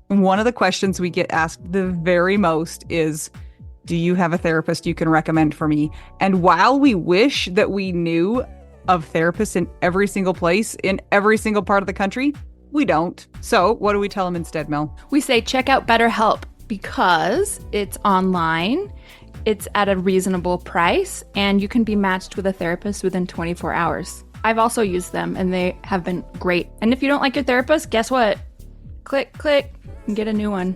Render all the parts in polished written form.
One of the questions we get asked the very most is, do you have a therapist you can recommend for me? And while we wish that we knew of therapists in every single place, in every single part of the country, we don't. So what do we tell them instead, Mel? We say check out BetterHelp because it's online, it's at a reasonable price, and you can be matched with a therapist within 24 hours. I've also used them and they have been great. And if you don't like your therapist, guess what? Click, click, and get a new one.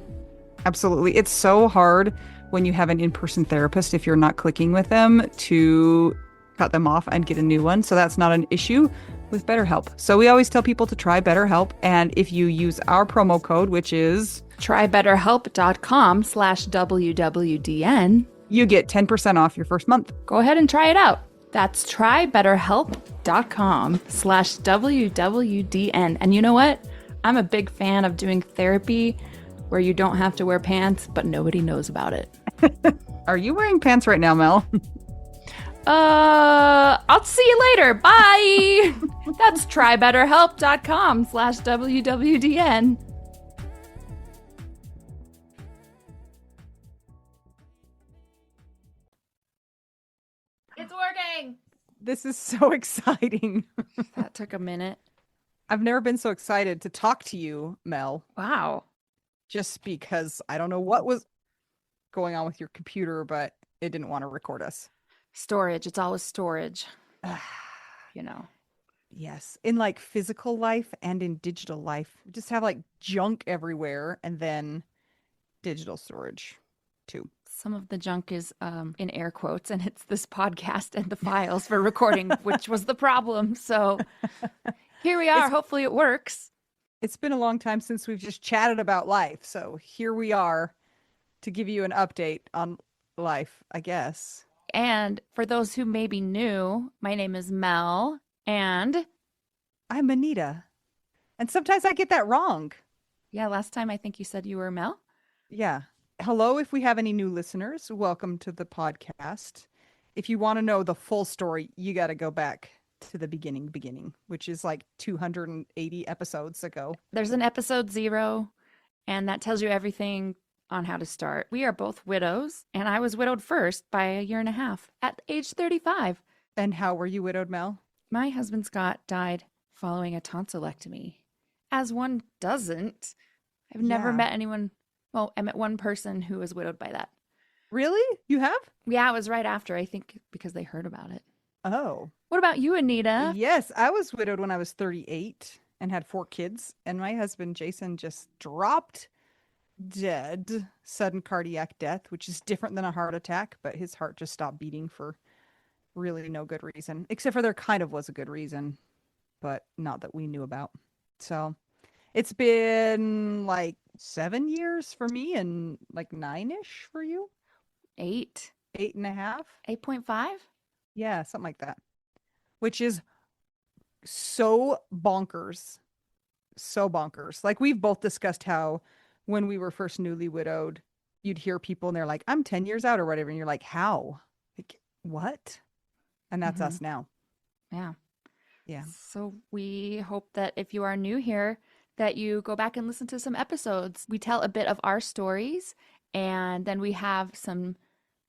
Absolutely. It's so hard when you have an in-person therapist, if you're not clicking with them, to cut them off and get a new one. So that's not an issue with BetterHelp. So we always tell people to try BetterHelp. And if you use our promo code, which is trybetterhelp.com/WWDN, you get 10% off your first month. Go ahead and try it out. That's trybetterhelp.com/WWDN. And you know what? I'm a big fan of doing therapy where you don't have to wear pants, but nobody knows about it. Are you wearing pants right now, Mel? I'll see you later. Bye. That's trybetterhelp.com/WWDN. It's working. This is so exciting. That took a minute. I've never been so excited to talk to you, Mel. Wow. Just because I don't know what was going on with your computer, but it didn't want to record us. Storage. It's always storage. You know. Yes. In like physical life and in digital life, we just have like junk everywhere, and then digital storage too. Some of the junk is in air quotes, and it's this podcast and the files for recording, which was the problem. So here we are. Hopefully it works. It's been a long time since we've just chatted about life. So here we are to give you an update on life, I guess. And for those who may be new, my name is Mel, and I'm Anita. And sometimes I get that wrong. Yeah, last time I think you said you were Mel. Yeah. Hello, if we have any new listeners, welcome to the podcast. If you want to know the full story, you got to go back to the beginning, which is like 280 episodes ago. There's an episode 0, and that tells you everything on how to start. We are both widows, and I was widowed first by a year and a half at age 35. And how were you widowed, Mel? My husband Scott died following a tonsillectomy. As one doesn't. I've never met anyone. Well, I met one person who was widowed by that. Really? You have? Yeah, it was right after, I think, because they heard about it. Oh. What about you, Anita? Yes, I was widowed when I was 38 and had 4 kids. And my husband, Jason, just dropped dead. Sudden cardiac death, which is different than a heart attack. But his heart just stopped beating for really no good reason. Except for there kind of was a good reason, but not that we knew about. So it's been like 7 years for me and like 9-ish for you. 8. 8.5. 8.5? Yeah, something like that. Which is so bonkers. So bonkers. Like we've both discussed how when we were first newly widowed, you'd hear people and they're like, I'm 10 years out or whatever. And you're like, how? Like, what? And that's us now. Yeah. Yeah. So we hope that if you are new here, that you go back and listen to some episodes. We tell a bit of our stories, and then we have some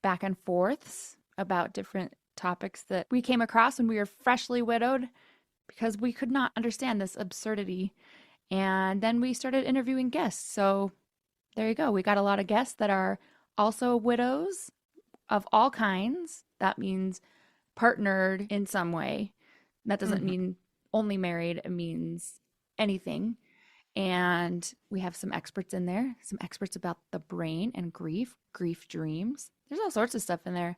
back and forths about different topics that we came across when we were freshly widowed because we could not understand this absurdity. And then we started interviewing guests. So there you go. We got a lot of guests that are also widows of all kinds. That means partnered in some way. That doesn't mean only married. It means anything. And we have some experts in there, some experts about the brain and grief dreams. There's all sorts of stuff in there.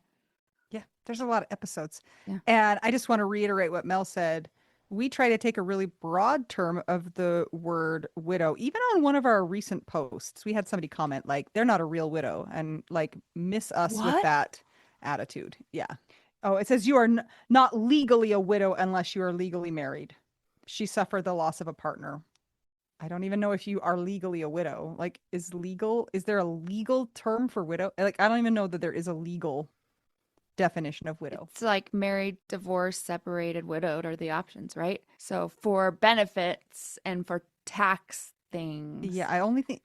Yeah, there's a lot of episodes. Yeah. And I just want to reiterate what Mel said. We try to take a really broad term of the word widow. Even on one of our recent posts, we had somebody comment like, they're not a real widow, and like miss us with that attitude. Yeah. Oh, it says you are not legally a widow unless you are legally married. She suffered the loss of a partner. I don't even know if you are legally a widow. Like, is there a legal term for widow? Like, I don't even know that there is a legal definition of widow. It's like married, divorced, separated, widowed are the options, right? So for benefits and for tax things. Yeah,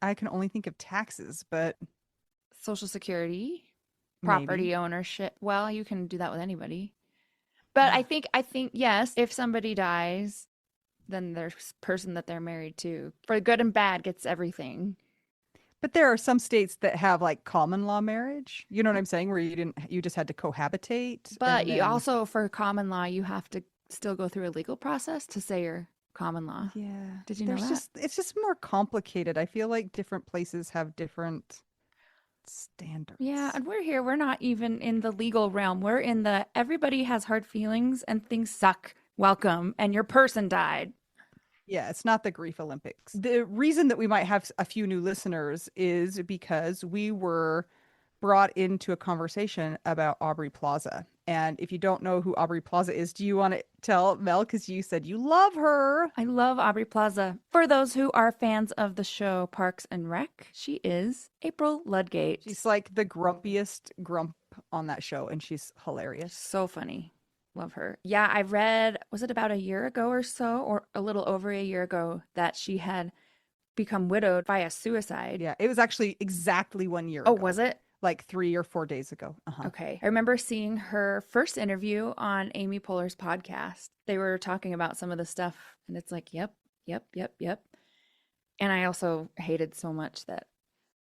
I can only think of taxes, but Social Security, maybe. property ownership. Well, you can do that with anybody. But I think yes, if somebody dies, then there's person that they're married to, for good and bad, gets everything. But there are some states that have like common law marriage. You know what I'm saying? Where you just had to cohabitate But and you then also, for common law, you have to still go through a legal process to say you're common law. yeah, Did you know that? it's just more complicated. I feel like different places have different Yeah, standards. and we're here. We're not even in the legal realm. We're in the everybody has hard feelings and things suck. Welcome. And your person died. Yeah, it's not the grief Olympics. The reason that we might have a few new listeners is because we were brought into a conversation about Aubrey Plaza. And if you don't know who Aubrey Plaza is, do you want to tell Mel? Because you said you love her. I love Aubrey Plaza. For those who are fans of the show Parks and Rec, she is April Ludgate. She's like the grumpiest grump on that show, and she's She's hilarious. so funny. Love her. Yeah, I read, was it about a year ago or so, or a little over a year ago, that she had become widowed via suicide. Yeah, it was actually exactly 1 year Oh, was ago, it? like 3 or 4 days ago. Uh-huh. Okay. I remember seeing her first interview on Amy Poehler's podcast. They were talking about some of the stuff, and it's like, yep, yep, yep, yep. And I also hated so much that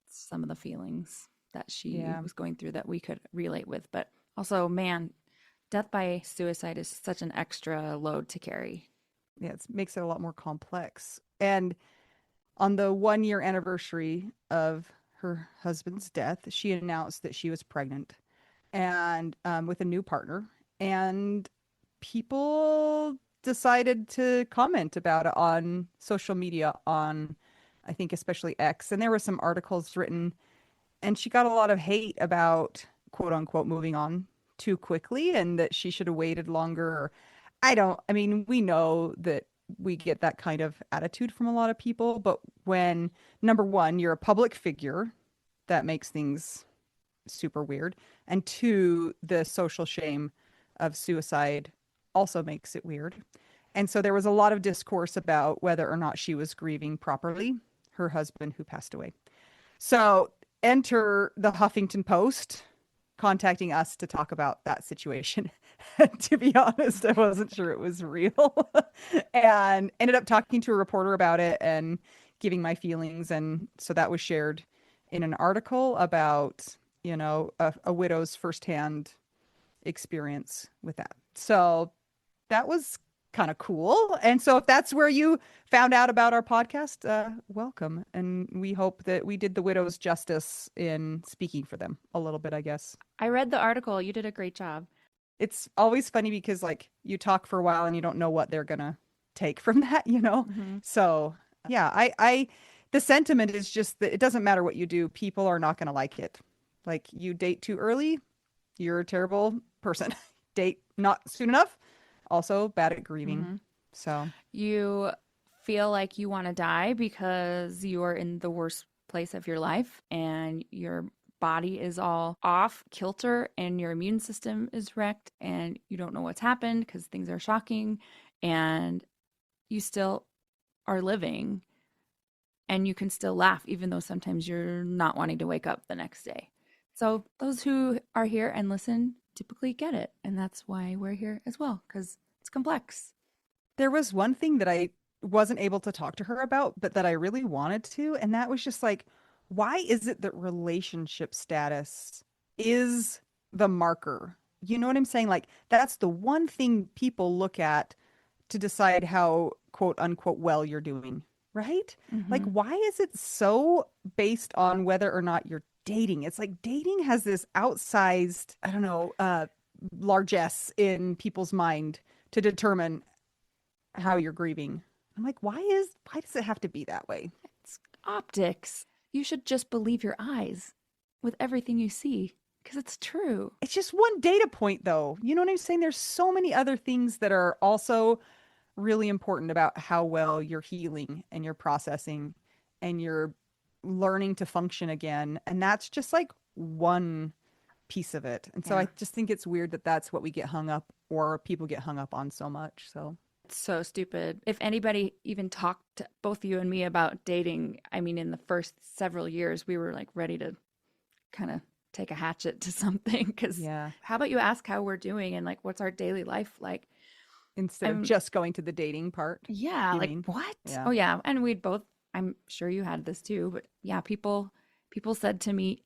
some of the feelings that she Yeah. was going through that we could relate with. But also, man, death by suicide is such an extra load to carry. Yeah, it makes it a lot more complex. And on the 1 year anniversary of her husband's death, she announced that she was pregnant and with a new partner. And people decided to comment about it on social media, on I think especially X. And there were some articles written, and she got a lot of hate about quote unquote moving on too quickly and that she should have waited longer. I mean, we know that we get that kind of attitude from a lot of people, but when number one, you're a public figure, that makes things super weird. And two, the social shame of suicide also makes it weird. And so there was a lot of discourse about whether or not she was grieving properly her husband who passed away. So enter the Huffington Post contacting us to talk about that situation. To be honest, I wasn't sure it was real and ended up talking to a reporter about it and giving my feelings. And so that was shared in an article about, a widow's firsthand experience with that. So that was kind of cool. And so if that's where you found out about our podcast, welcome. And we hope that we did the widows justice in speaking for them a little bit, I guess. I read the article. You did a great job. It's always funny because like you talk for a while and you don't know what they're gonna take from that. Hmm. So yeah, the sentiment is just that it doesn't matter what you do, people are not gonna like it. Like you date too early, you're a terrible person. Date not soon enough, also bad at grieving. Hmm. So You feel like you want to die because you are in the worst place of your life and your body is all off kilter and your immune system is wrecked and you don't know what's happened because things are shocking and you still are living and you can still laugh even though sometimes you're not wanting to wake up the next day. So those who are here and listen typically get it, and that's why we're here as well, because it's complex. there was one thing that I wasn't able to talk to her about, but that I really wanted to, and that was just like, why is it that relationship status is the marker? You know what I'm saying? Like, that's the one thing people look at to decide how quote unquote well you're doing, right? Like, Hmm. why is it so based on whether or not you're dating? It's like dating has this outsized, I don't know, largesse in people's mind to determine how you're grieving. I'm like, why does it have to be that way? It's optics. You should just believe your eyes with everything you see because it's true. It's just one data point though. You know what I'm saying? There's so many other things that are also really important about how well you're healing and you're processing and you're learning to function again. And that's just like one piece of it. And so Yeah. I just think it's weird that that's what we get hung up or people get hung up on so much. So So stupid. If anybody even talked to both you and me about dating, I mean, in the first several years, we were like ready to kind of take a hatchet to something. Because Yeah. how about you ask how we're doing and like what's our daily life like? Instead of I'm, just going to the dating part, yeah, you like mean? what? Yeah. Oh, yeah. And we'd both, I'm sure you had this too, but yeah, people said to me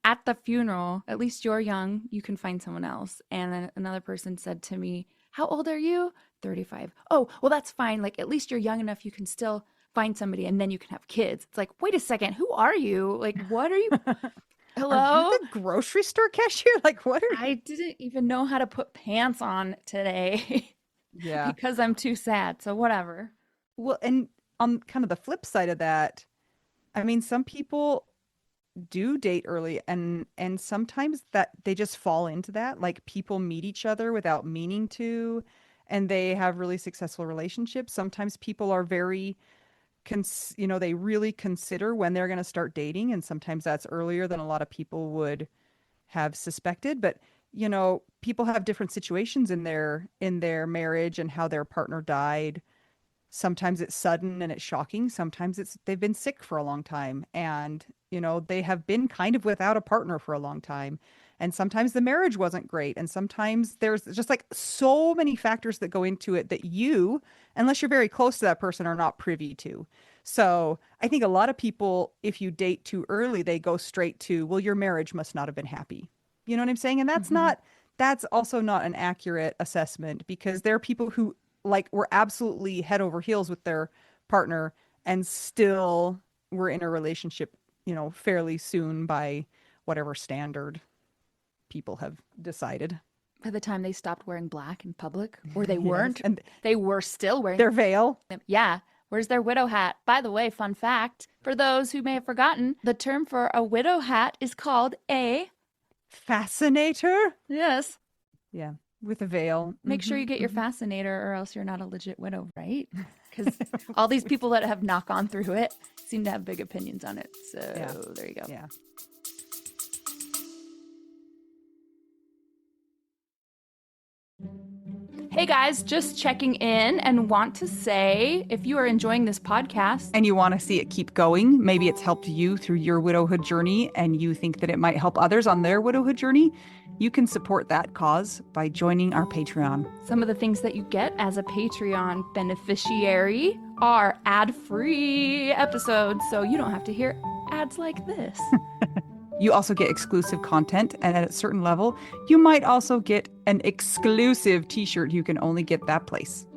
at the funeral, at least you're young, you can find someone else. And then another person said to me, how old are you? 35. Oh, well, that's fine. Like, at least you're young enough, you can still find somebody and then you can have kids. It's like, wait a second, who are you? Like, what are you? Are you Hello? the grocery store cashier? Like, what are you? I didn't even know how to put pants on today Yeah. because I'm too sad. So, whatever. Well, and on kind of the flip side of that, I mean, some people do date early and sometimes that they just fall into that. Like people meet each other without meaning to, and they have really successful relationships. Sometimes people are very they really consider when they're going to start dating, and sometimes that's earlier than a lot of people would have suspected. But people have different situations in their marriage and how their partner died. Sometimes it's sudden and it's shocking. Sometimes it's they've been sick for a long time and, they have been kind of without a partner for a long time. And sometimes the marriage wasn't great. And sometimes there's just like so many factors that go into it that you, unless you're very close to that person, are not privy to. So I think a lot of people, if you date too early, they go straight to, well, your marriage must not have been happy. You know what I'm saying? And Hmm. that's also not an accurate assessment because there are people who like were absolutely head over heels with their partner and still were in a relationship, fairly soon by whatever standard people have decided. By the time they stopped wearing black in public, or they Yes. weren't, And they were still wearing their veil, them. Yeah. Where's their widow hat? By the way, fun fact for those who may have forgotten, the term for a widow hat is called a, fascinator. yes, Yeah. With a veil. make sure you get your Hmm. fascinator or else you're not a legit widow, right? Because all these people that have not gone through it seem to have big opinions on it. So Yeah. there you go. Yeah. Hey guys, just checking in and want to say if you are enjoying this podcast, And you want to see it keep going, maybe it's helped you through your widowhood journey and you think that it might help others on their widowhood journey, you can support that cause by joining our Patreon. some of the things that you get as a Patreon beneficiary are ad-free episodes, so you don't have to hear ads like this. You also get exclusive content, and at a certain level, you might also get an exclusive t-shirt you can only get that place.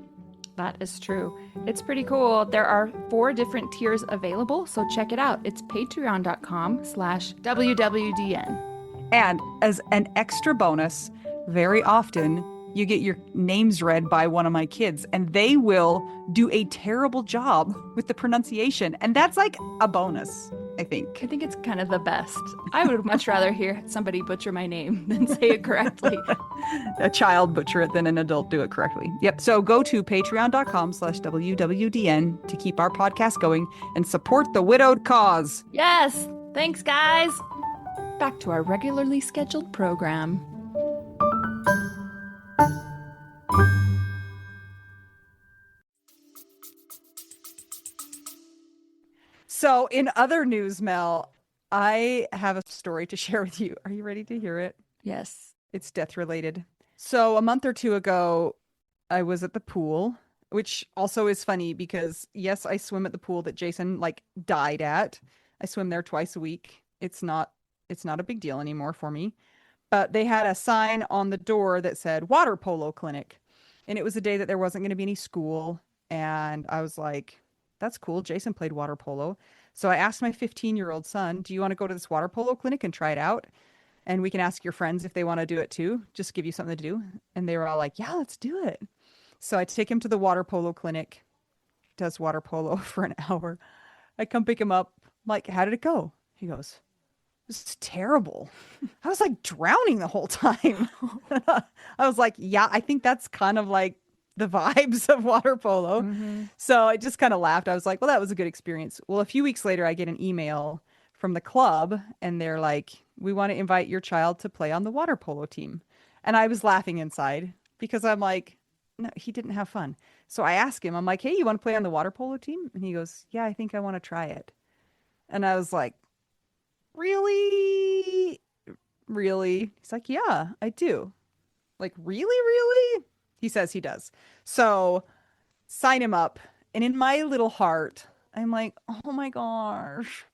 That is true. It's pretty cool. There are 4 different tiers available, so check it out. It's patreon.com/WWDN. And as an extra bonus, very often you get your names read by one of my kids, and they will do a terrible job with the pronunciation. And that's like a bonus, I think. I think it's kind of the best. I would much rather hear somebody butcher my name than say it correctly. A child butcher it than an adult do it correctly. Yep. So go to patreon.com/WWDN to keep our podcast going and support the widowed cause. Yes! Thanks, guys! Back to our regularly scheduled program. So in other news, Mel, I have a story to share with you. Are you ready to hear it? Yes. It's death related. So a month or two ago, I was at the pool, which also is funny because yes, I swim at the pool that Jason like died at. I swim there twice a week. It's not a big deal anymore for me. But they had a sign on the door that said water polo clinic. And it was a day that there wasn't going to be any school. And I was like, that's cool. Jason played water polo. So I asked my 15-year-old son, do you want to go to this water polo clinic and try it out? And we can ask your friends if they want to do it too. Just give you something to do. And they were all like, yeah, let's do it. So I take him to the water polo clinic, does water polo for an hour. I come pick him up. I'm like, how did it go? He goes, this is terrible. I was like drowning the whole time. I was like, yeah, I think that's kind of like the vibes of water polo. Mm-hmm. So I just kind of laughed. I was like, well, that was a good experience. Well, a few weeks later, I get an email from the club and they're like, we want to invite your child to play on the water polo team. And I was laughing inside because I'm like, no, he didn't have fun. So I asked him, I'm like, hey, you want to play on the water polo team? And he goes, yeah, I think I want to try it. And I was like, really? Really? He's like, yeah, I do. Like, really, really? He says he does. So sign him up. And in my little heart, I'm like, oh my gosh.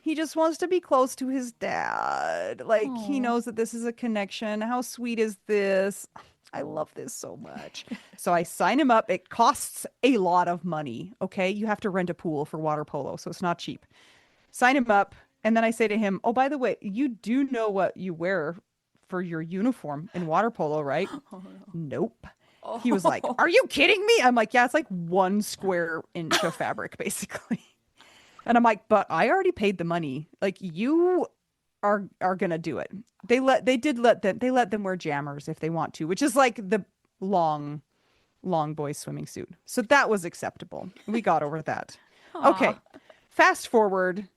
He just wants to be close to his dad. Like, he Oh. knows that this is a connection. How sweet is this? I love this so much. So I sign him up. It costs a lot of money. Okay. You have to rent a pool for water polo. So it's not cheap. Sign him up. And then I say to him, oh, by the way, you do know what you wear for your uniform in water polo, right? Oh no. Nope. He was like, Oh. are you kidding me? I'm like, yeah, it's like 1 square inch of fabric, basically. And I'm like, but I already paid the money. Like you are gonna do it. They let them wear jammers if they want to, which is like the long, long boy swimming suit. So that was acceptable. We got over that. Aw. Okay. Fast forward.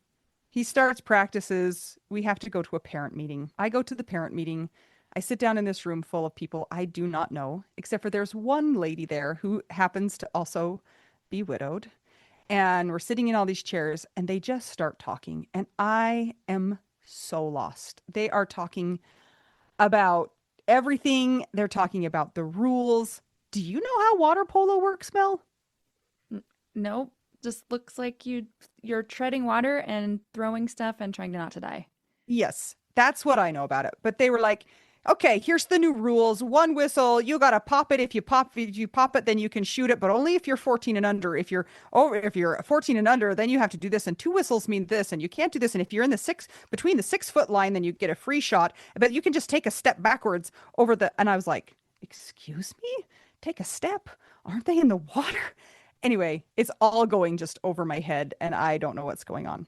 He starts practices. We have to go to a parent meeting. I go to the parent meeting. I sit down in this room full of people I do not know, except for there's one lady there who happens to also be widowed. And we're sitting in all these chairs and they just start talking. And I am so lost. They are talking about everything, they're talking about the rules. Do you know how water polo works, Mel? Nope. Just looks like you're treading water and throwing stuff and trying to not to die. Yes, that's what I know about it. But they were like, okay, here's the new rules. One whistle, you gotta pop it. If you pop it, then you can shoot it, but only if you're 14 and under. If you're 14 and under, then you have to do this. And two whistles mean this, and you can't do this. And if you're in the between the 6 foot line, then you get a free shot. But you can just take a step backwards over the. And I was like, excuse me, take a step? Aren't they in the water? Anyway, it's all going just over my head, and I don't know what's going on.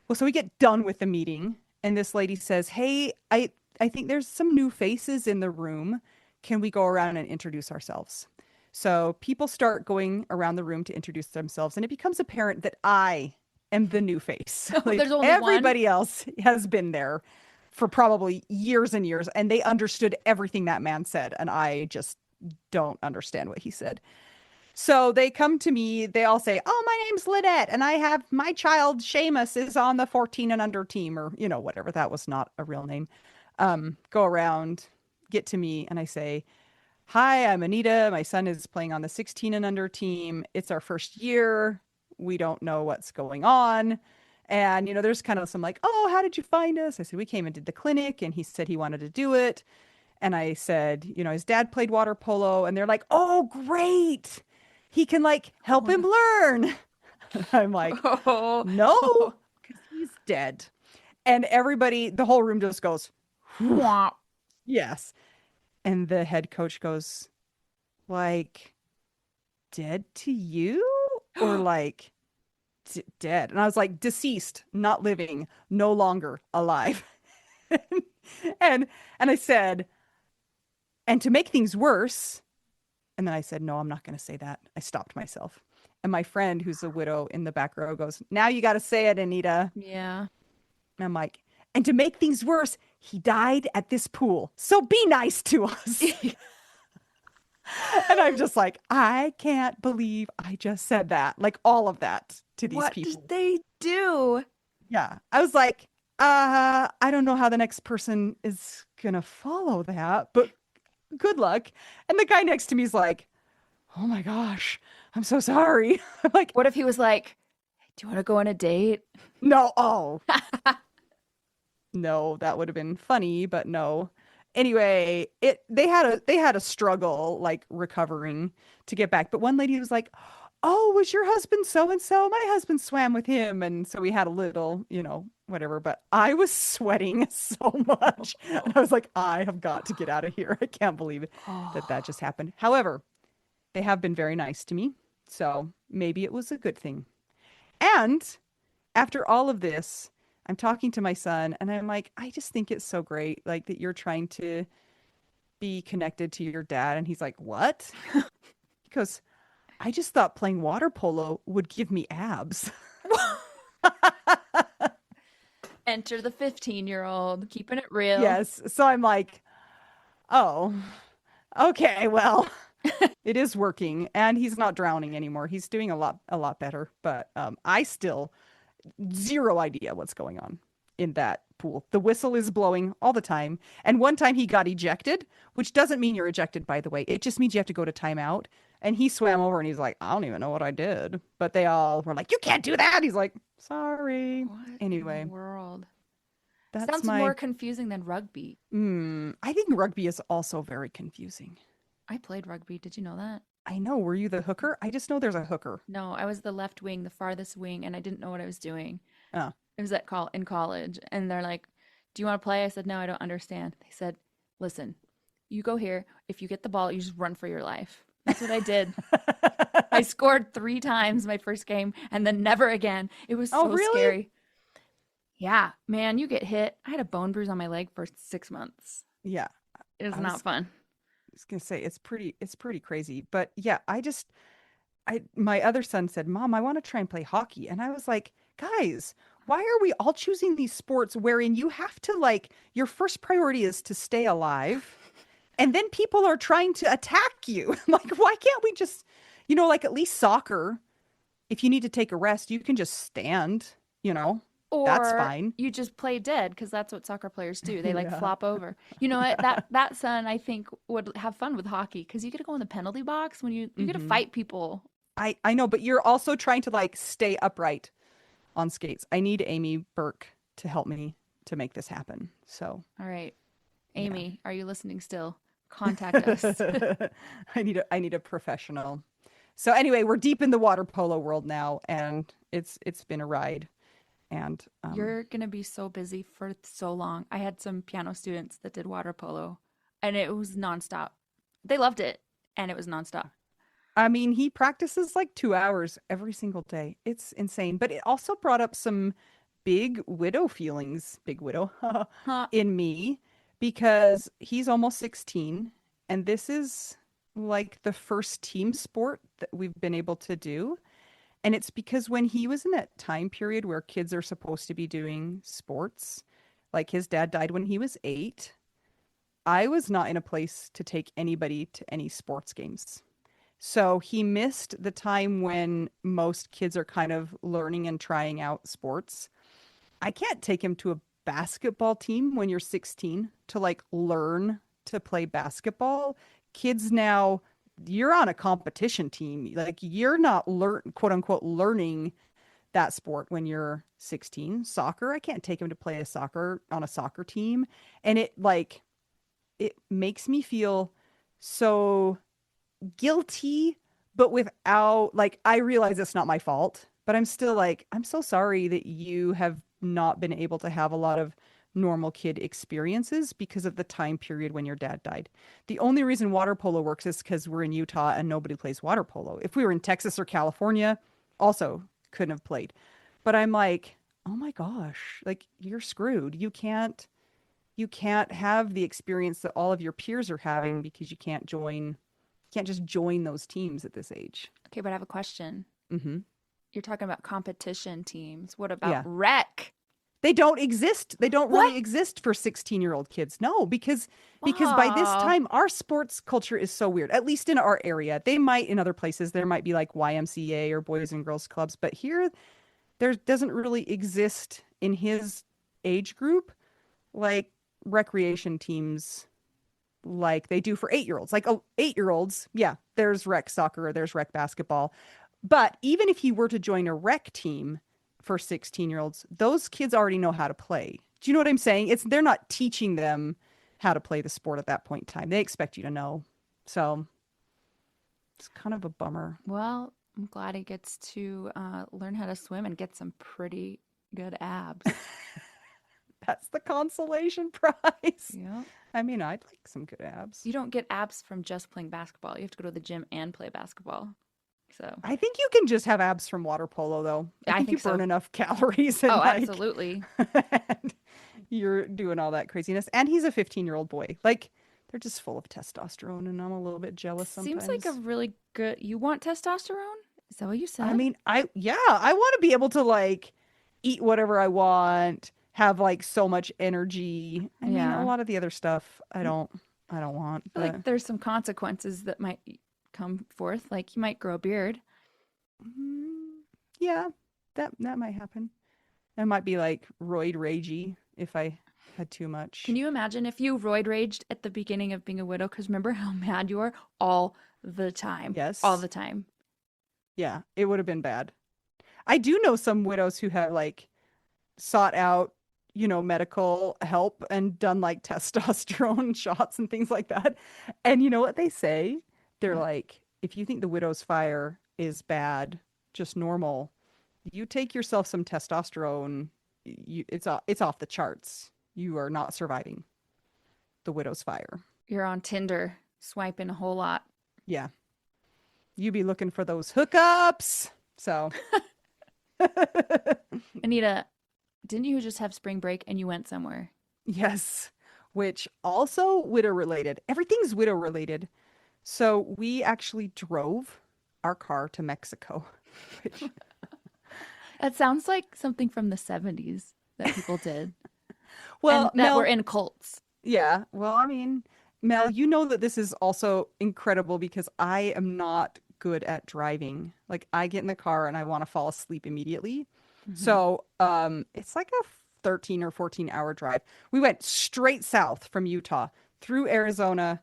Well, so we get done with the meeting, and this lady says, "Hey, I think there's some new faces in the room. Can we go around and introduce ourselves?" So people start going around the room to introduce themselves, and it becomes apparent that I am the new face. Oh, Like there's only one. everybody else has been there for probably years and years, and they understood everything that man said, and I just don't understand what he said. So they come to me, they all say, oh, my name's Lynette, and I have my child Seamus is on the 14 and under team, or, whatever. That was not a real name. Go around, get to me, and I say, hi, I'm Anita. My son is playing on the 16 and under team. It's our first year. We don't know what's going on. And, there's kind of some like, oh, how did you find us? I said, we came and did the clinic, and he said he wanted to do it. And I said, his dad played water polo, and they're like, oh, great. He can like help Oh him no. learn. I'm like, Oh. no, Oh. because he's dead. And everybody, the whole room just goes, "Whew, Womp. yes." And the head coach goes, like, dead to you? Or like, dead? And I was like, deceased, not living, no longer alive. and and I said, and to make things worse, and then I said, no, I'm not going to say that. I stopped myself. And my friend, who's a widow in the back row, goes, now you got to say it, Anita. Yeah. And I'm like, and to make things worse, he died at this pool. So be nice to us. And I'm just like, I can't believe I just said that. Like all of that to these What did people. they do? Yeah. I was like, I don't know how the next person is going to follow that, but good luck. And the guy next to me is like, oh my gosh, I'm so sorry. I'm like, What if he was like, do you want to go on a date? no, oh, no, that would have been funny, but no. Anyway, they had a struggle like recovering to get back. But one lady was like, "Oh, was your husband so and so? My husband swam with him." And so we had a little, whatever, but I was sweating so much. And I was like, "I have got to get out of here. I can't believe it that Oh. just happened." However, they have been very nice to me. So maybe it was a good thing. And after all of this, I'm talking to my son and I'm like, I just think it's so great, like that you're trying to be connected to your dad. And he's like, what? He goes, I just thought playing water polo would give me abs. Enter the 15-year-old, keeping it real. Yes. So I'm like, oh, okay, well. It is working, and he's not drowning anymore. He's doing a lot better. But I still zero idea what's going on in that pool. The whistle is blowing all the time. And one time he got ejected, which doesn't mean you're ejected, by the way. It just means you have to go to timeout. And he swam over and he's like, I don't even know what I did. But they all were like, you can't do that. He's like, sorry. What in the Anyway, world? that's Sounds more my. confusing than rugby. I think rugby is also very confusing. I played rugby. Did you know that? I know. Were you the hooker? I just know there's a hooker. No, I was the left wing, the farthest wing, and I didn't know what I was doing. Oh. It was in college, and they're like, "Do you want to play?" I said, "No, I don't understand." They said, "Listen, you go here. If you get the ball, you just run for your life." That's what I did. I scored 3 times my first game, and then never again. It was Oh, so really? scary. Yeah, man, you get hit. I had a bone bruise on my leg for 6 months. Yeah. It was I not was fun. gonna say it's pretty crazy. But yeah, I my other son said, "Mom, I want to try and play hockey." And I was like, "Guys, why are we all choosing these sports wherein you have to like your first priority is to stay alive and then people are trying to attack you?" Like, why can't we just, like at least soccer, if you need to take a rest, you can just stand, you know? That's Or fine. you just play dead because that's what soccer players do. They like Yeah. flop over. You know what? That son I think would have fun with hockey because you get to go in the penalty box when you get to hmm fight people. I know, but you're also trying to like stay upright on skates. I need Amy Burke to help me to make this happen. So, All right, yeah. Amy, are you listening still? Contact us. I need a professional. So anyway, we're deep in the water polo world now, and it's been a ride. And You're gonna be so busy for so long. I had some piano students that did water polo, and it was nonstop. They loved it, and it was nonstop. I mean, he practices like 2 hours every single day. It's insane. But it also brought up some big widow feelings, big widow, Huh. in me because he's almost 16, and this is like the first team sport that we've been able to do. And it's because when he was in that time period where kids are supposed to be doing sports, like his dad died when he was 8, I was not in a place to take anybody to any sports games. So he missed the time when most kids are kind of learning and trying out sports. I can't take him to a basketball team when you're 16 to like learn to play basketball. Kids now, you're on a competition team. Like you're not quote unquote learning that sport when you're 16. Soccer, I can't take him to play a soccer on a soccer team. And it makes me feel so guilty, but without like I realize it's not my fault, but I'm still like, I'm so sorry that you have not been able to have a lot of normal kid experiences because of the time period when your dad died. The only reason water polo works is because we're in Utah and nobody plays water polo. If we were in Texas or California, also couldn't have played. But I'm like, oh my gosh, like you're screwed. You can't have the experience that all of your peers are having because you can't just join those teams at this age. Okay, but I have a question. Hmm. You're talking about competition teams. What about Yeah. rec? They don't exist. They don't What? really exist for 16-year-old kids. No, because by this Ah, time our sports culture is so weird. At least in our area. They might in other places there might be like YMCA or Boys and Girls Clubs, but here there doesn't really exist in his age group like recreation teams like they do for 8-year-olds. Like, oh, 8-year-olds, yeah, there's rec soccer or there's rec basketball. But even if he were to join a rec team for 16-year-olds, those kids already know how to play. Do you know what I'm saying? They're not teaching them how to play the sport at that point in time. They expect you to know. So it's kind of a bummer. well, I'm glad he gets to learn how to swim and get some pretty good abs. That's the consolation prize. Yeah. I mean, I'd like some good abs. You don't get abs from just playing basketball. You have to go to the gym and play basketball. So, I think you can just have abs from water polo, though. I yeah, I think you think burn so. enough calories Oh, and like absolutely. and you're doing all that craziness. And he's a 15-year-old boy. Like they're just full of testosterone, and I'm a little bit jealous Seems like a sometimes. really good. You want testosterone? Is that what you I said? mean, I want to be able to like eat whatever I want, have like so much energy. I mean, a Yeah. lot of the other stuff I don't want, I feel but like there's some consequences that might come forth. Like you might grow a beard. Mm, yeah, that might happen. I might be like roid ragey if I had too Can much. you imagine if you roid raged at the beginning of being a widow? Because remember how mad you are all the time. All Yes. the time. Yeah, it would have been bad. I do know some widows who have like sought out, medical help and done like testosterone shots and things like that. And you know what they say? They're What? like, if you think the widow's fire is bad, just normal, you take yourself some testosterone, it's off the charts. You are not surviving the widow's fire. You're on Tinder, swiping a whole lot. Yeah, you be looking for those hookups. So, Anita, didn't you just have spring break and you went somewhere? yes, which also widow related. Everything's widow related. So we actually drove our car to Mexico, which, That sounds like something from the 70s that people did and well, that were Mel, in cults. yeah, well, I mean, Mel, you know that this is also incredible because I am not good at driving. Like I get in the car and I want to fall asleep immediately. Hmm. So, it's like a 13 or 14-hour drive. We went straight south from Utah through Arizona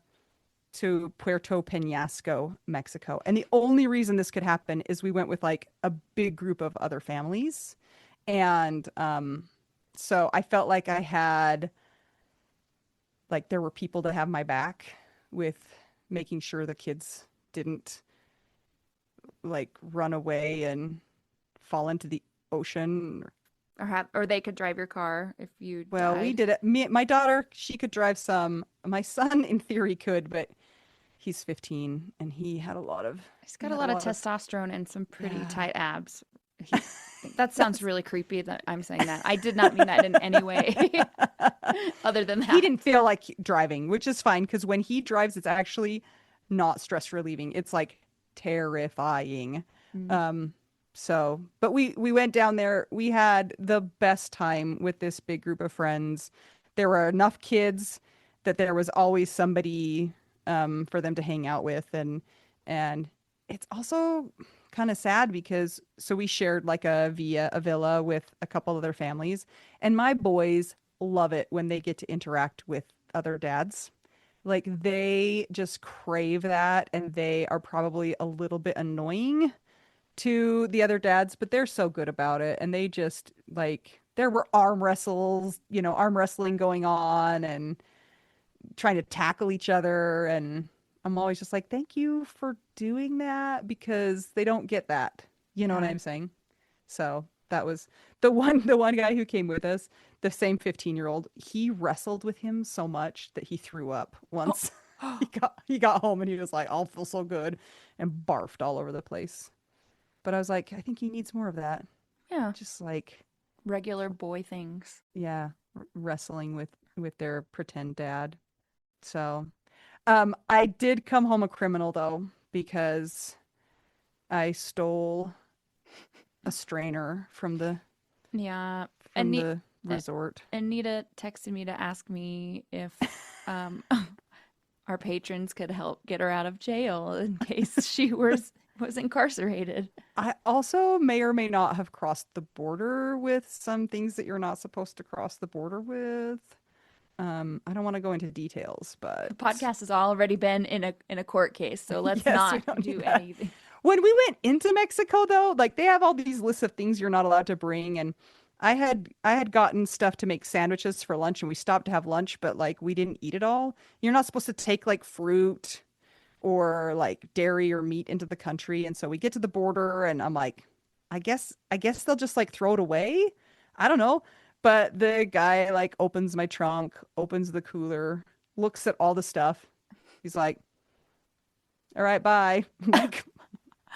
to Puerto Penasco, Mexico. And the only reason this could happen is we went with like a big group of other families. And so I felt like I had, like, there were people to have my back with making sure the kids didn't like run away and fall into the ocean. Or they could drive your car if you Well, we died. did it. My daughter, she could drive some. My son, in theory, could, but he's 15 and He's he got a had a lot of lot of, testosterone and some pretty yeah. tight abs. He That sounds That's really creepy that I'm saying that. I did not mean that in any way other than he that. didn't feel like driving, which is fine because when he drives, it's actually not stress relieving. It's like terrifying. Mm. Um, but we went down there. We had the best time with this big group of friends. There were enough kids that there was always somebody for them to hang out with, and it's also kind of sad because so we shared like a villa with a couple other families, and my boys love it when they get to interact with other dads. Like they just crave that, and they are probably a little bit annoying to the other dads, but they're so good about it. And they just like there were arm wrestling going on and trying to tackle each other. And I'm always just like, thank you for doing that because they don't get that. You know what Yeah. I'm saying? So that was the one guy who came with us, the same 15-year-old. He wrestled with him so much that he threw up once. He got home and he was like, "I'll feel so good," and barfed all over the place. But I was like, I think he needs more of that. Yeah. Just like, Regular boy things. yeah, wrestling with their pretend dad. So, I did come home a criminal though because I stole a strainer Yeah. from Ani- the uh, resort. Anita texted me to ask me if um, our patrons could help get her out of jail in case she was incarcerated. I also may or may not have crossed the border with some things that you're not supposed to cross the border with. I don't want to go into details, but The podcast has already been in a court case, so let's yes, we not don't need do that. anything. When we went into Mexico though, like they have all these lists of things you're not allowed to bring, and I had gotten stuff to make sandwiches for lunch and we stopped to have lunch, but like we didn't eat it all. You're not supposed to take like fruit or like dairy or meat into the country, and so we get to the border and I'm like, I guess they'll just like throw it away. I don't know. But the guy like opens my trunk, opens the cooler, looks at all the stuff. He's like, "All right, bye." I'm like,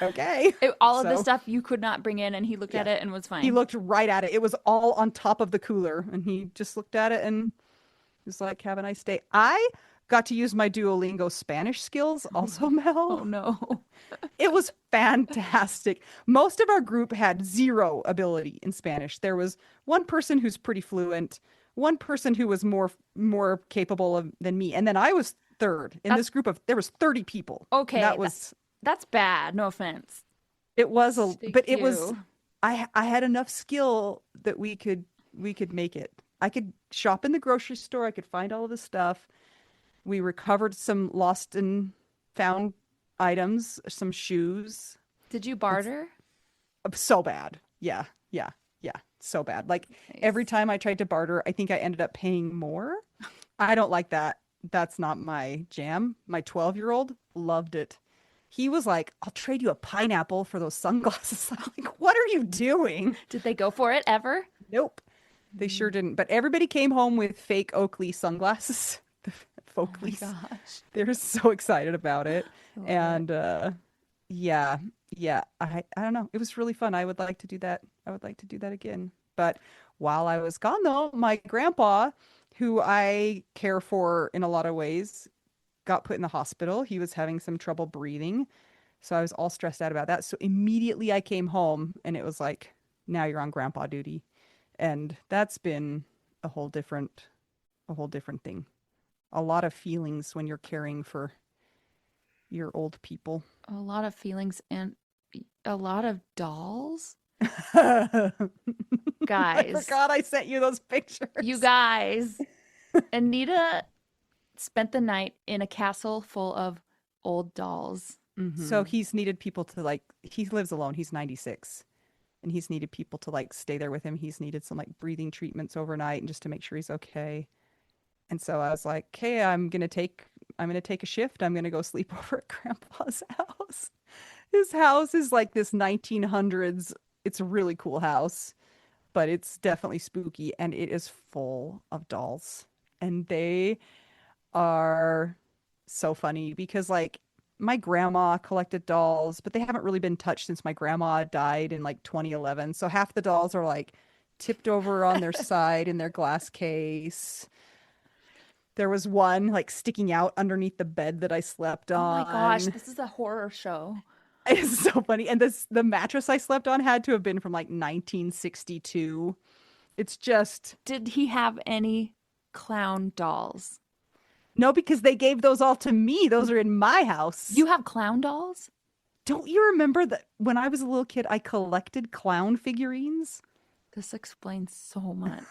okay. All of the So stuff you could not bring in, and he looked at yeah, it and was he fine. looked right at it. It was all on top of the cooler, and he just looked at it and was like, "Have a nice day." I got to use my Duolingo Spanish skills also, Oh Mel. no. It was fantastic. Most of our group had zero ability in Spanish. There was one person who's pretty fluent, one person who was more capable than me, and then I was third in That's this group of there was 30 people. okay. That was. That's bad. No offense. It was Stick but it was, you. I had enough skill that we could make it. I could shop in the grocery store. I could find all of the stuff. We recovered some lost and found items, some shoes. Did you It's barter? so bad. Yeah, yeah, yeah. So bad. Like every Nice. time I tried to barter, I think I ended up paying more. I don't like that. That's not my jam. My 12-year-old loved it. He was like, I'll trade you a pineapple for those sunglasses. I'm like, what are you doing? Did they go for it ever? Nope, they sure Mm. didn't. But everybody came home with fake Oakley sunglasses. The Oh my Folkleys. gosh. They're so excited about it. I love it. And yeah, yeah, I don't know. It was really fun. I would like to do that. I would like to do that again. But while I was gone though, my grandpa, who I care for in a lot of ways, got put in the hospital. He was having some trouble breathing. So I was all stressed out about that. So immediately I came home and it was like, now you're on grandpa duty. And that's been a whole different a whole different thing. A lot of feelings when you're caring for your old people. A lot of feelings and a lot of dolls. I Guys, forgot I sent you those you pictures. guys. Anita spent the night in a castle full of old dolls. So Hmm. he's needed people to like, he lives alone. He's 96 and he's needed people to like stay there with him. He's needed some like breathing treatments overnight and just to make sure he's okay. And so I was like, "Okay, I'm gonna take a shift. I'm gonna go sleep over at Grandpa's house." His house is like this 1900s. It's a really cool house, but it's definitely spooky and it is full of dolls. And they are so funny because like my grandma collected dolls, but they haven't really been touched since my grandma died in like 2011. So half the dolls are like tipped over on their side in their glass case. There was one like sticking out underneath the bed that I slept Oh my gosh, on. this is a horror show. It's so funny. And the mattress I slept on had to have been from like 1962. It's just Did he have any clown dolls? no, because they gave those all to me. Those are in my house. You have clown dolls? Don't you remember that when I was a little kid, I collected clown figurines? This explains so much.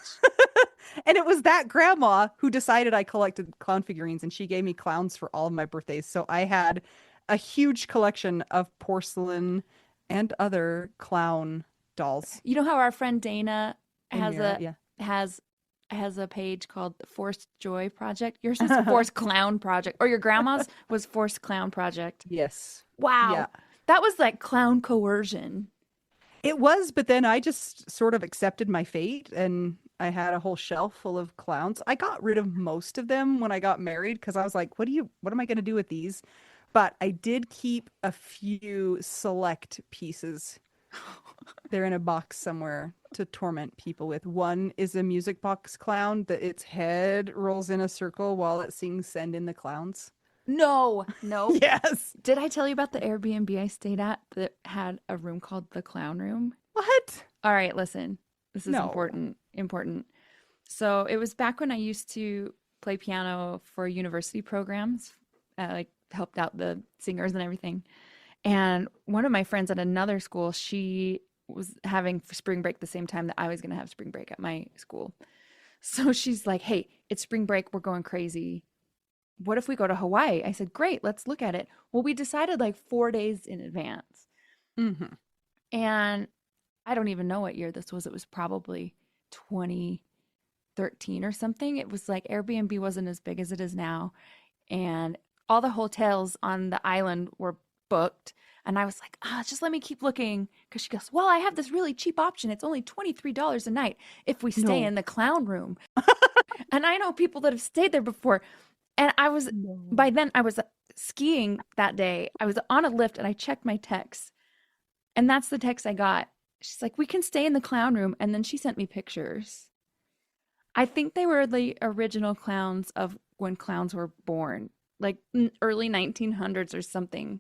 And it was that grandma who decided I collected clown figurines and she gave me clowns for all of my birthdays. So I had a huge collection of porcelain and other clown dolls You know how our friend Dana in has your a yeah. has has a page called the Forced Joy Project? Yours is Forced Clown Project, or your grandma's was Forced Clown Project. Yes. Yeah. Wow. That was like clown coercion. It was, but then I just sort of accepted my fate and I had a whole shelf full of clowns. I got rid of most of them when I got married because I was like, what am I going to do with these? But I did keep a few select pieces. They're in a box somewhere to torment people with. One is a music box clown that its head rolls in a circle while it sings Send in the Clowns. No, no. Yes. Did I tell you about the Airbnb I stayed at that had a room called the clown room? What? All right, listen. This is No. important. Important. So it was back when I used to play piano for university programs, like helped out the singers and everything. And one of my friends at another school, she was having spring break the same time that I was going to have spring break at my school. So she's like, "Hey, it's spring break. We're going crazy. What if we go to Hawaii?" I said, "Great, let's look at it." Well, we decided like 4 days in advance. Hmm. And I don't even know what year this was. It was probably 2013 or something. It was like Airbnb wasn't as big as it is now. And all the hotels on the island were booked. And I was like, just let me keep looking. Because she goes, "Well, I have this really cheap option. It's only $23 a night if we stay No. in the clown room." And I know people that have stayed there before. And No. by then, I was skiing that day. I was on a lift and I checked my text. And that's the text I got. She's like, "We can stay in the clown room." And then she sent me pictures. I think they were the original clowns of when clowns were born, like early 1900s or something.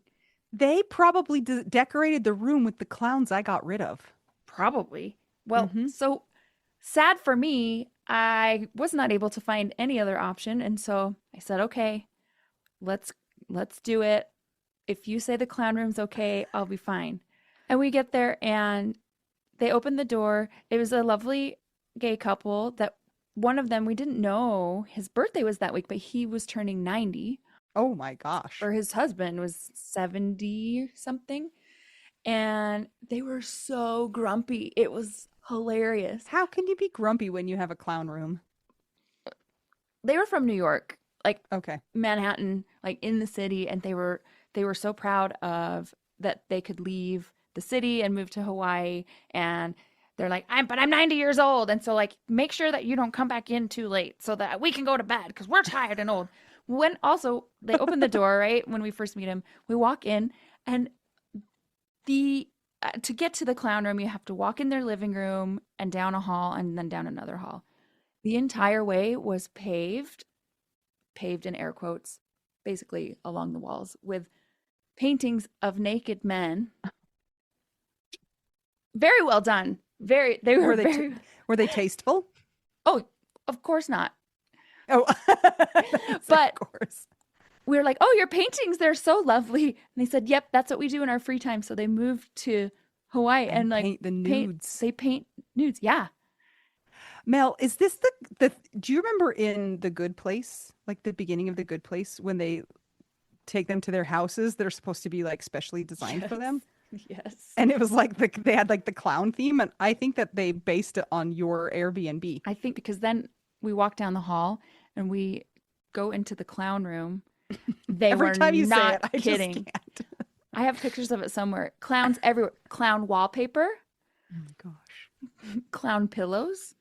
They probably decorated the room with the clowns I got rid of. Probably. Well, Hmm. so sad for me, I was not able to find any other option. And so I said, "Okay, let's let's do it." if you say the clown room's okay, I'll be fine. And we get there and they open the door. It was a lovely gay couple that one of them, we didn't know his birthday was that week, but he was turning 90 Oh my gosh. or his husband was 70 something. And they were so grumpy. It was hilarious. How can you be grumpy when you have a clown room? They were from New York, like Okay. Manhattan, like in the city, and they were so proud of that they could leave the city and move to Hawaii. And they're like, I'm 90 years old, and so like make sure that you don't come back in too late so that we can go to bed because we're tired and old. When also they open the door, right, when we first meet him, we walk in, and the to get to the clown room, you have to walk in their living room and down a hall and then down another hall. The entire way was paved in air quotes, basically along the walls with paintings of naked men. Very well done. They were Were they very were they tasteful? Oh, of course not. Oh, But of course. we were like, "Oh, your paintings, they're so lovely." And they said, "Yep, that's what we do in our free time." So they moved to Hawaii and like Paint the nudes. they paint nudes. Yeah. Mel, is this the do you remember in The Good Place, like the beginning of The Good Place when they take them to their houses that are supposed to be like specially designed for them? Yes. And it was like they had like the clown theme, and I think that they based it on your Airbnb. I think because then we walk down the hall and we go into the clown room. They Every were time you say not it, I kidding. just can't. I have pictures of it somewhere. Clowns everywhere. Clown wallpaper, Oh my gosh. clown pillows,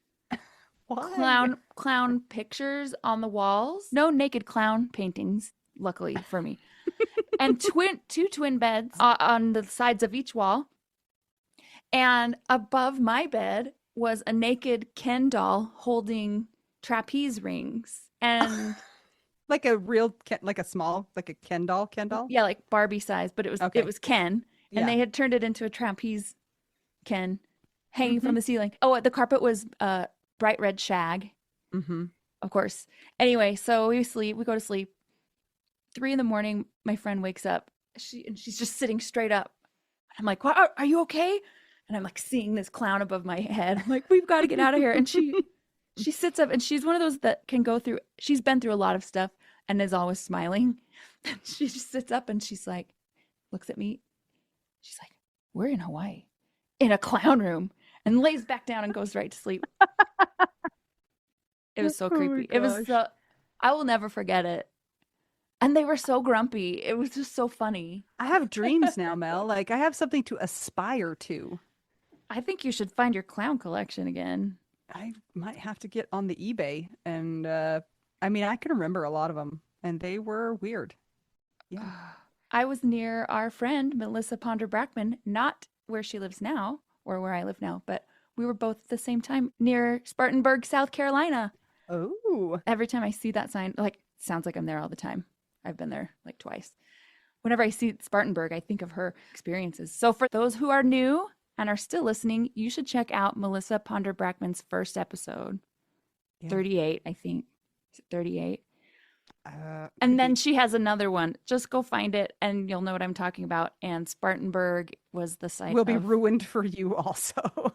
Why? clown pictures on the walls. No naked clown paintings, luckily for me. And two twin beds on the sides of each wall. And above my bed was a naked Ken doll holding trapeze rings. And Like a real like a small, like a Ken doll, Ken doll? yeah, like Barbie size, but Okay. it was Ken. And Yeah. they had turned it into a trapeze Ken hanging Mm-hmm. from the ceiling. Oh, the carpet was bright red shag, Mm-hmm. of course. Anyway, so we go to sleep. 3 a.m, my friend wakes up. She's just sitting straight up. I'm like, "What? Are you okay?" And I'm like seeing this clown above my head. I'm like, "We've got to get out of here." And she sits up, and she's one of those that can go through. She's been through a lot of stuff and is always smiling. She just sits up and she's like, looks at me. She's like, "We're in Hawaii, in a clown room," and lays back down and goes right to sleep. It was so Oh my creepy. It was gosh. so, I will never forget it. And they were so grumpy. It was just so funny. I have dreams now, Mel. Like I have something to aspire to. I think you should find your clown collection again. I might have to get on the eBay and I mean I can remember a lot of them and they were weird. Yeah. I was near our friend Melissa Ponder Brackman, not where she lives now or where I live now, but we were both at the same time near Spartanburg, South Carolina. Oh. Every time I see that sign, like, sounds like I'm there all the time. I've been there like twice. Whenever I see Spartanburg, I think of her experiences. So for those who are new and are still listening, you should check out Melissa Ponder Brackman's first episode, Yeah. 38, I think. Is it 38? Could And then be. she has another one. Just go find it and you'll know what I'm talking about. And Spartanburg was the site Will be of... ruined for you also.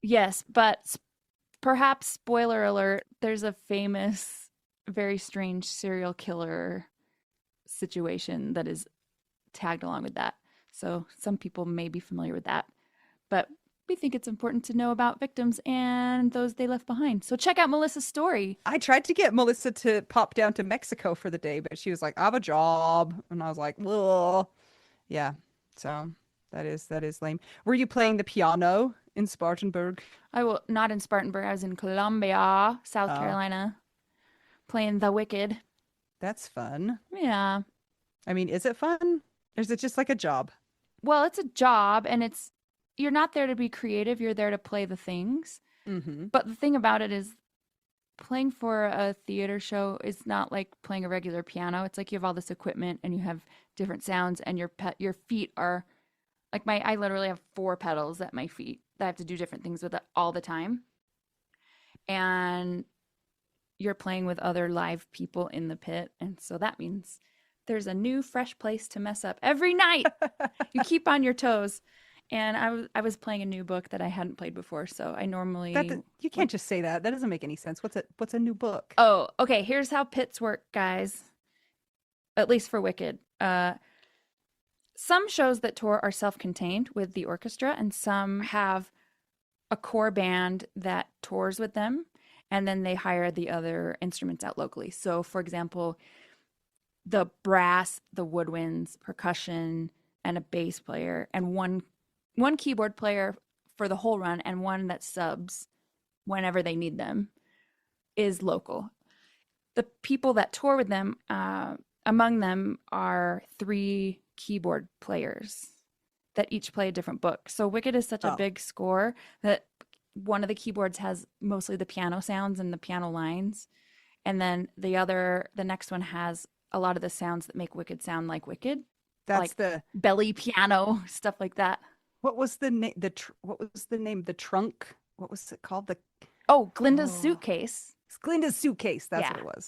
Yes, but perhaps, spoiler alert, there's a famous, very strange serial killer situation that is tagged along with that. So some people may be familiar with that. But we think it's important to know about victims and those they left behind. So check out Melissa's story. I tried to get Melissa to pop down to Mexico for the day, but she was like, "I have a job." And I was like, "Well, yeah." So that is lame. Were you playing the piano in Spartanburg? I will not in Spartanburg. I was in Columbia, South Oh, Carolina, playing The Wicked. that's fun. Yeah. I mean, is it fun? Or is it just like a job? Well, it's a job and you're not there to be creative, you're there to play the things. Mm-hmm. But the thing about it is playing for a theater show is not like playing a regular piano. It's like you have all this equipment and you have different sounds and your feet are like I literally have 4 pedals at my feet that I have to do different things with it all the time. And you're playing with other live people in the pit, and so that means there's a new fresh place to mess up every night. You keep on your toes. And I was playing a new book that I hadn't played before, so I normally You can't just say that. That doesn't make any sense. What's a new book? Oh, okay, here's how pits work, guys. At least for Wicked. Some shows that tour are self-contained with the orchestra, and some have a core band that tours with them, and then they hire the other instruments out locally. So, for example, the brass, the woodwinds, percussion, and a bass player, and one keyboard player for the whole run, and one that subs whenever they need them is local. The people that tour with them, among them are 3 keyboard players that each play a different book. So Wicked is such a big score that one of the keyboards has mostly the piano sounds and the piano lines. And then the next one has a lot of the sounds that make Wicked sound like Wicked. That's like the belly piano, stuff like that. What was the name? What was the name? The trunk? What was it called? Glinda's Suitcase. It's Glinda's Suitcase. That's what it was.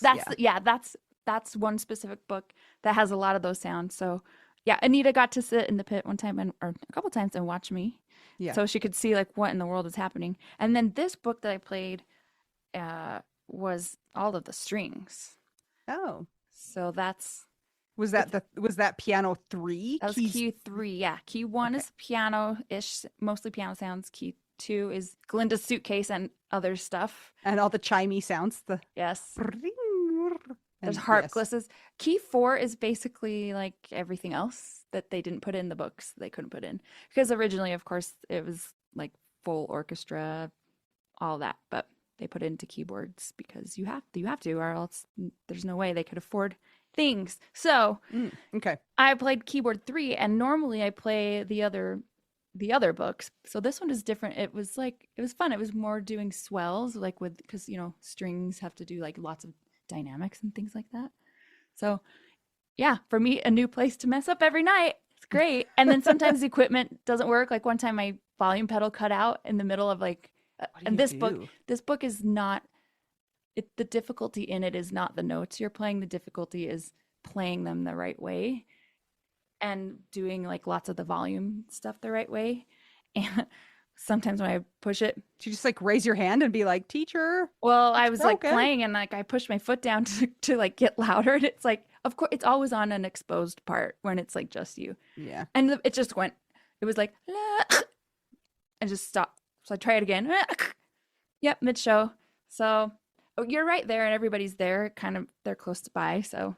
That's one specific book that has a lot of those sounds. So yeah, Anita got to sit in the pit one time or a couple times and watch me. Yeah. So she could see like what in the world is happening. And then this book that I played was all of the strings. Oh. So that's was that piano 3? That was key 3. Yeah. Key 1 is piano-ish, mostly piano sounds. Key 2 is Glinda's Suitcase and other stuff. And all the chimey sounds. Yes. There's harp glisses. Key 4 is basically like everything else that they didn't put in the books. They couldn't put in. Because originally, of course, it was like full orchestra, all that. But they put it into keyboards because you have to, or else there's no way they could afford things. So okay, I played keyboard 3, and normally I play the other books. So this one is different. It was fun. It was more doing swells, like because strings have to do like lots of dynamics and things like that. So yeah, for me, a new place to mess up every night. It's great. And then sometimes the equipment doesn't work. Like one time my volume pedal cut out in the middle of and this book is not the difficulty in it is not the notes you're playing. The difficulty is playing them the right way and doing like lots of the volume stuff the right way. And sometimes when I push it, you just like raise your hand and be like, teacher. Well, I was like playing and like I pushed my foot down to like get louder. And it's like, of course, it's always on an exposed part when it's like just you. Yeah. And it just went, it was like, and just stopped. So I try it again. Yep, mid show. So you're right there and everybody's there. Kind of, they're close by. So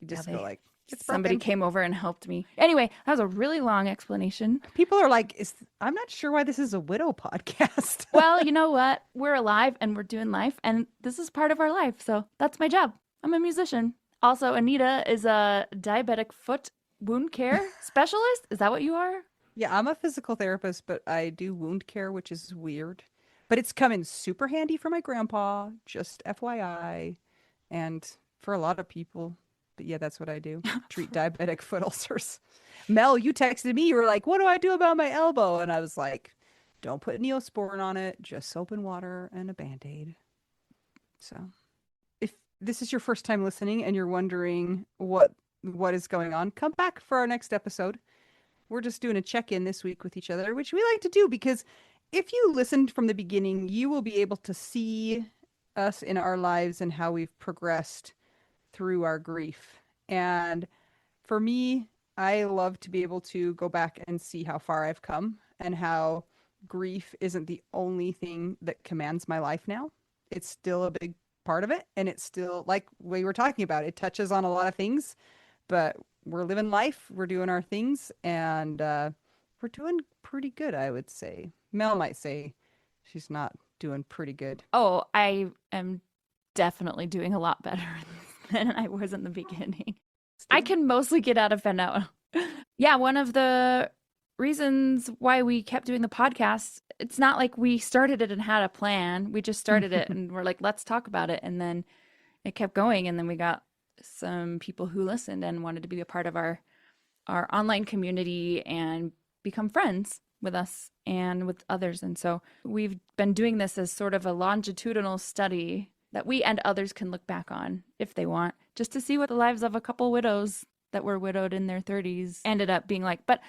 you just go like, somebody came over and helped me. Anyway, that was a really long explanation. People are like, I'm not sure why this is a widow podcast. Well, you know what? We're alive and we're doing life, and this is part of our life. So that's my job. I'm a musician. Also, Anita is a diabetic foot wound care specialist. Is that what you are? Yeah, I'm a physical therapist, but I do wound care, which is weird. But it's come in super handy for my grandpa, just FYI, and for a lot of people. But yeah, that's what I do. Treat diabetic foot ulcers. Mel, you texted me. You were like, what do I do about my elbow? And I was like, don't put Neosporin on it. Just soap and water and a Band-Aid. So if this is your first time listening and you're wondering what is going on, come back for our next episode. We're just doing a check-in this week with each other, which we like to do because if you listened from the beginning, you will be able to see us in our lives and how we've progressed through our grief. And for me, I love to be able to go back and see how far I've come and how grief isn't the only thing that commands my life now. It's still a big part of it. And it's still, like we were talking about, it touches on a lot of things, but we're living life, we're doing our things, and we're doing pretty good, I would say. Mel might say she's not doing pretty good. Oh, I am definitely doing a lot better than I was in the beginning. I can mostly get out of bed now. Yeah, one of the reasons why we kept doing the podcast, it's not like we started it and had a plan. We just started it and we're like, let's talk about it. And then it kept going. And then we got some people who listened and wanted to be a part of our online community and become friends with us and with others. And so we've been doing this as sort of a longitudinal study that we and others can look back on if they want, just to see what the lives of a couple widows that were widowed in their 30s ended up being like. But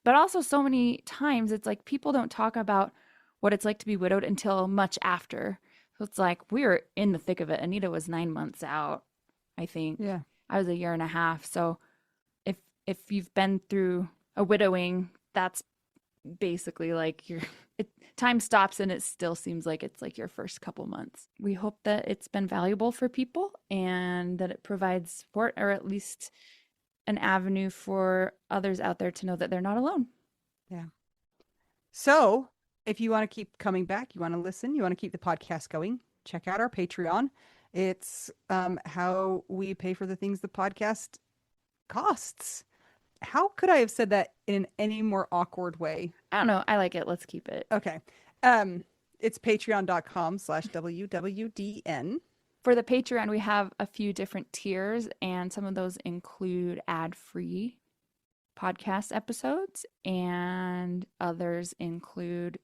also so many times it's like people don't talk about what it's like to be widowed until much after. So it's like we were in the thick of it. Anita was 9 months out, I think. Yeah. I was a year and a half. So if you've been through a widowing, that's basically like time stops and it still seems like it's like your first couple months. We hope that it's been valuable for people and that it provides support, or at least an avenue for others out there to know that they're not alone. Yeah. So if you want to keep coming back, you want to listen, you want to keep the podcast going, check out our Patreon. It's how we pay for the things the podcast costs. How could I have said that in any more awkward way? I don't know. I like it. Let's keep it. Okay. It's patreon.com/WWDN. For the Patreon, we have a few different tiers, and some of those include ad-free podcast episodes, and others include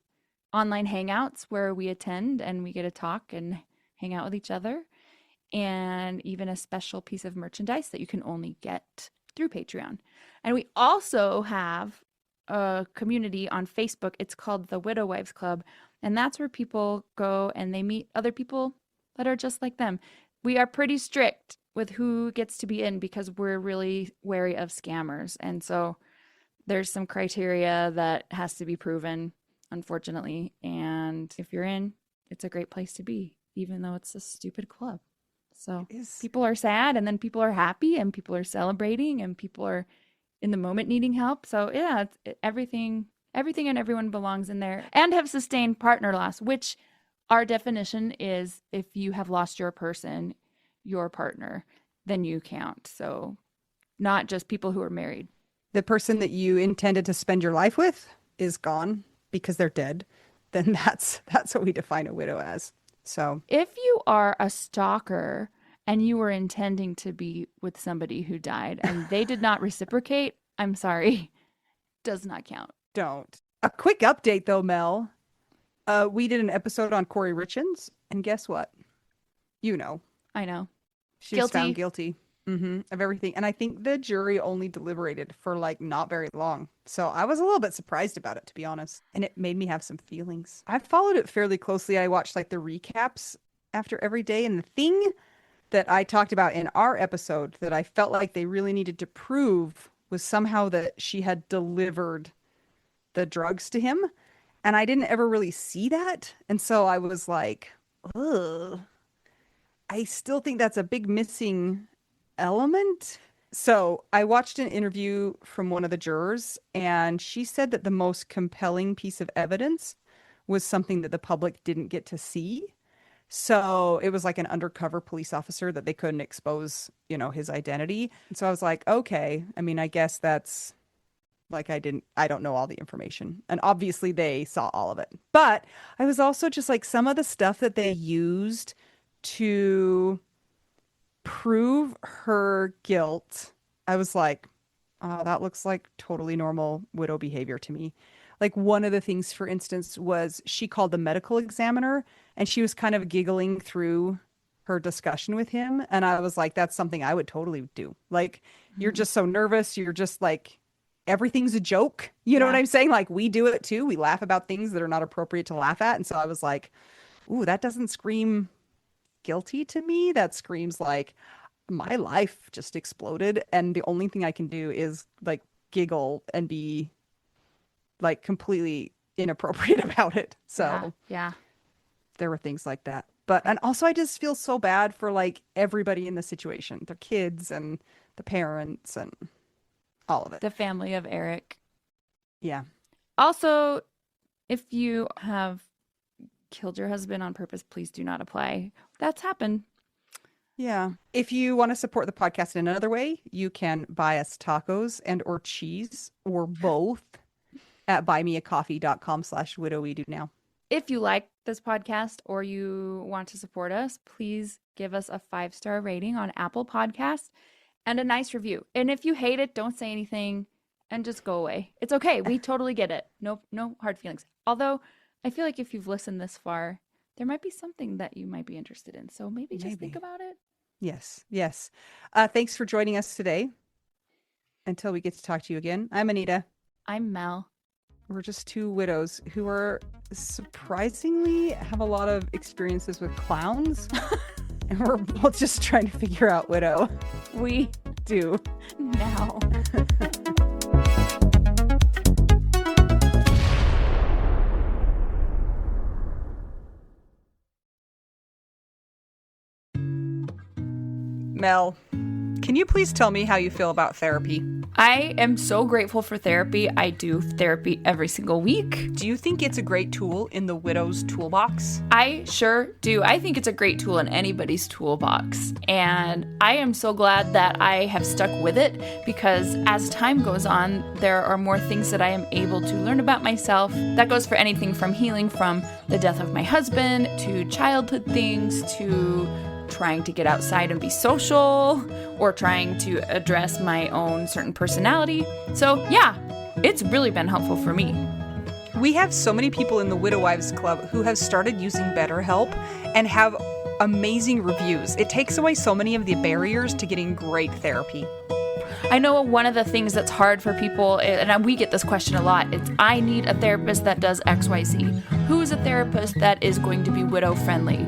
online hangouts where we attend and we get to talk and hang out with each other, and even a special piece of merchandise that you can only get through Patreon. And we also have a community on Facebook. It's called the Widow Wives Club, and that's where people go and they meet other people that are just like them. We are pretty strict with who gets to be in because we're really wary of scammers. And so there's some criteria that has to be proven, unfortunately. And if you're in, it's a great place to be, even though it's a stupid club. So people are sad, and then people are happy, and people are celebrating, and people are in the moment needing help. So yeah, everything and everyone belongs in there, and have sustained partner loss, which our definition is if you have lost your person, your partner, then you count. So not just people who are married. The person that you intended to spend your life with is gone because they're dead. Then that's what we define a widow as. So if you are a stalker and you were intending to be with somebody who died and they did not reciprocate, I'm sorry, does not count. Don't. A quick update though, Mel. We did an episode on Kouri Richins, and guess what? You know. I know. She was found guilty of everything. And I think the jury only deliberated for like not very long. So I was a little bit surprised about it, to be honest. And it made me have some feelings. I followed it fairly closely. I watched like the recaps after every day. And the thing that I talked about in our episode that I felt like they really needed to prove was somehow that she had delivered the drugs to him. And I didn't ever really see that. And so I was like, ugh. I still think that's a big missing element. So I watched an interview from one of the jurors, and she said that the most compelling piece of evidence was something that the public didn't get to see. So it was like an undercover police officer that they couldn't expose, his identity. And so I was like, okay, I mean, I guess that's like I don't know all the information. And obviously they saw all of it. But I was also just like some of the stuff that they used to prove her guilt, I was like, oh, that looks like totally normal widow behavior to me. Like one of the things, for instance, was she called the medical examiner and she was kind of giggling through her discussion with him. And I was like, that's something I would totally do. Like, you're just so nervous. You're just like, everything's a joke. You know what I'm saying? Like, we do it too. We laugh about things that are not appropriate to laugh at. And so I was like, ooh, that doesn't scream guilty to me. That screams like my life just exploded and the only thing I can do is like giggle and be like completely inappropriate about it. So yeah, there were things like that. But and also I just feel so bad for like everybody in the situation, their kids and the parents and all of it, the family of Eric. Yeah. Also, if you have killed your husband on purpose, please do not apply. That's happened. Yeah. If you want to support the podcast in another way, you can buy us tacos and or cheese or both at buymeacoffee.com/widowwedo now. If you like this podcast or you want to support us, please give us a 5-star rating on Apple Podcasts and a nice review. And if you hate it, don't say anything and just go away. It's okay. We totally get it. No hard feelings. Although I feel like if you've listened this far, there might be something that you might be interested in. So maybe just think about it. Yes. Yes. Thanks for joining us today. Until we get to talk to you again, I'm Anita. I'm Mel. We're just two widows who are surprisingly have a lot of experiences with clowns. And we're both just trying to figure out widow. We do now. Mel, can you please tell me how you feel about therapy? I am so grateful for therapy. I do therapy every single week. Do you think it's a great tool in the widow's toolbox? I sure do. I think it's a great tool in anybody's toolbox. And I am so glad that I have stuck with it because as time goes on, there are more things that I am able to learn about myself. That goes for anything from healing from the death of my husband to childhood things to trying to get outside and be social or trying to address my own certain personality. So yeah, it's really been helpful for me. We have so many people in the Widow Wives Club who have started using BetterHelp and have amazing reviews. It takes away so many of the barriers to getting great therapy. I know one of the things that's hard for people, and we get this question a lot, is I need a therapist that does XYZ. Who is a therapist that is going to be widow friendly?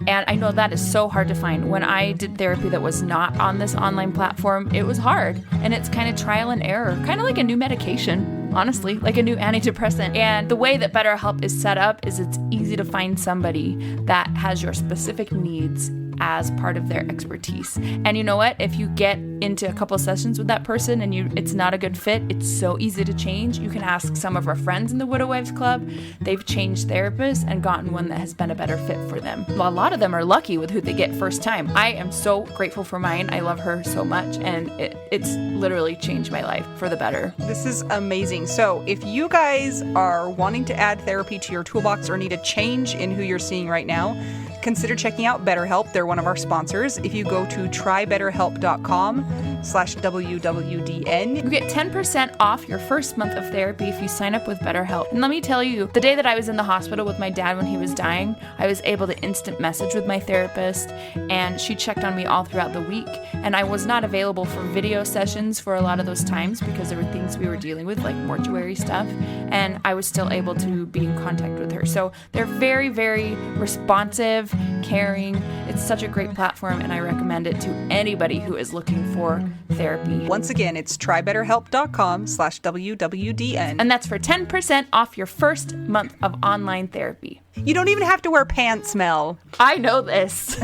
And I know that is so hard to find. When I did therapy that was not on this online platform, it was hard. And it's kind of trial and error, kind of like a new medication, honestly, like a new antidepressant. And the way that BetterHelp is set up is it's easy to find somebody that has your specific needs as part of their expertise. And you know what? If you get into a couple sessions with that person and it's not a good fit, it's so easy to change. You can ask some of our friends in the Widow Wives Club. They've changed therapists and gotten one that has been a better fit for them. Well, a lot of them are lucky with who they get first time. I am so grateful for mine. I love her so much, and it's literally changed my life for the better. This is amazing. So if you guys are wanting to add therapy to your toolbox or need a change in who you're seeing right now, consider checking out BetterHelp. They're one of our sponsors. If you go to trybetterhelp.com/WWDN, you get 10% off your first month of therapy if you sign up with BetterHelp. And let me tell you, the day that I was in the hospital with my dad when he was dying, I was able to instant message with my therapist, and she checked on me all throughout the week. And I was not available for video sessions for a lot of those times because there were things we were dealing with, like mortuary stuff, and I was still able to be in contact with her. So they're very, very responsive, caring. It's such a great platform, and I recommend it to anybody who is looking for therapy. Once again, it's trybetterhelp.com/WWDN. And that's for 10% off your first month of online therapy. You don't even have to wear pants, Mel. I know this.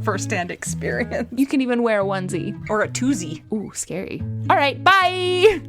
First-hand experience. You can even wear a onesie. Or a twosie. Ooh, scary. All right, bye!